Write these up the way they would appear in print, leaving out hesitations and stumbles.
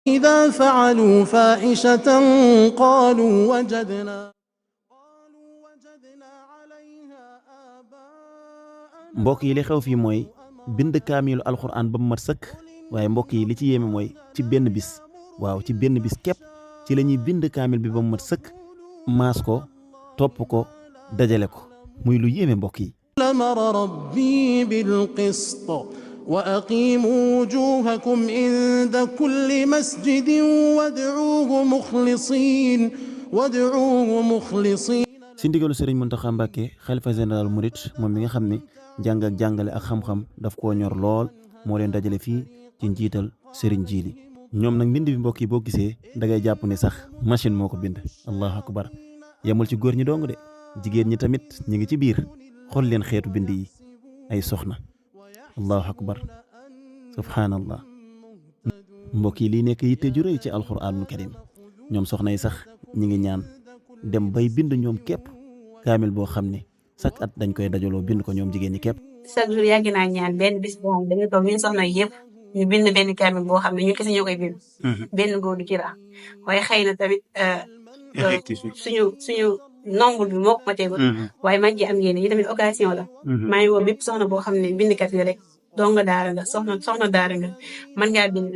إذا فعلوا فاحشة قالوا وجدنا عليها آباءنا. mbokk yi li xew fii mooy bind kaamilu alxuraan ba mu mat sëkk waaye mbokk yi li ci yéeme mooy ci benn bis waaw ci benn bis képp ci la ñuy bind kaamil bi ba mu mat sëkk maas ko topp ko dajale ko muy lu yéeme mbokk yi. أمر ربي بالقسط وأقيموا وجوهكم عند كل مسجد وادعوه مخلصين. si ndigalu sëriñ Muntaxa Mbàkke xalifa général murit moom mi nga xam ne jàng ak jàngale ak xam-xam daf koo ñor lool moo leen dajale fii ci njiital sëriñ Jiili. ñoom nag mbind bi mbokk yi boo gisee dangay jàpp ne sax machine moo ko bind. allahu akbar yemul ci góor ñi dong de jigéen ñi tamit ñi ngi ci biir xool leen xeetu bind yi ay soxna. allahu akbar subhanallah mbokk yi lii nekk yitte ju rëy ci alxuraanul karim ñoom soxna yi sax ñi ngi ñaan dem bay bind ñoom képp kaamil boo xam ne chaque at dañ koy dajaloo bind ko ñoom jigéen ñi képp. chaque jour yàgg naa ñaan benn bis boo xam dañuy toog ñun soxna yëpp ñu bind benn kaamil boo xam ne ñu kese ñoo koy bind. benn góor du ci rax waaye xëy na tamit suñu nombre bi moo ko mateegul waaye man ji am yéene yi tamit occasion la. maa ngi woo bépp soxna boo xam ne bindkat nga rek donga daara nga soxna daara nga mën ngaa bind.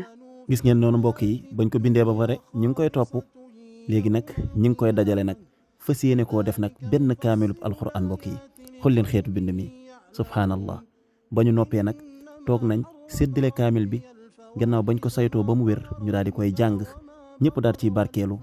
gis ngeen noonu mbokk yi bañ ko bindee ba pare ñu ngi koy topp léegi nag ñu ngi koy dajale nag fas yéene koo def nag benn kaamilub alxuraan mbokk yi xool leen xeetu bind mi subhanallah ba ñu noppee nag toog nañ séddale kaamil bi gannaaw bañ ko saytoo ba mu wér ñu daal di koy jàng ñëpp daal ciy barkeelu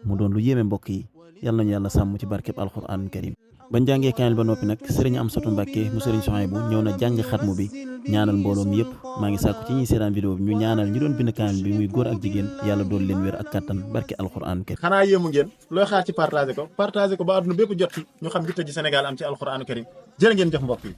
mu doon lu yéeme mbokk yi yal nañu yàlla sàmm ci barkeb alxuraan karim. bañ jàngee kaamil ba noppi nag sëriñ Amsatu Mbàkke mu sëriñ Sohaybu ñëw na jàng xatmu bi ñaanal mbooloo mi yëpp maa ngi sàkku ci ñuy seetaan vidéo bi ñu ñaanal ñi doon bind kaamil bi muy góor ak jigéen yàlla doon leen wér ak kattan barke alxuraan karim. xanaa yéemu ngeen looy xaar ci partagé ko ba àdduna bépp jot ci ñu xam yitte ji Sénégal am ci alxuraan karim jërë ngeen jëf mbokk yi.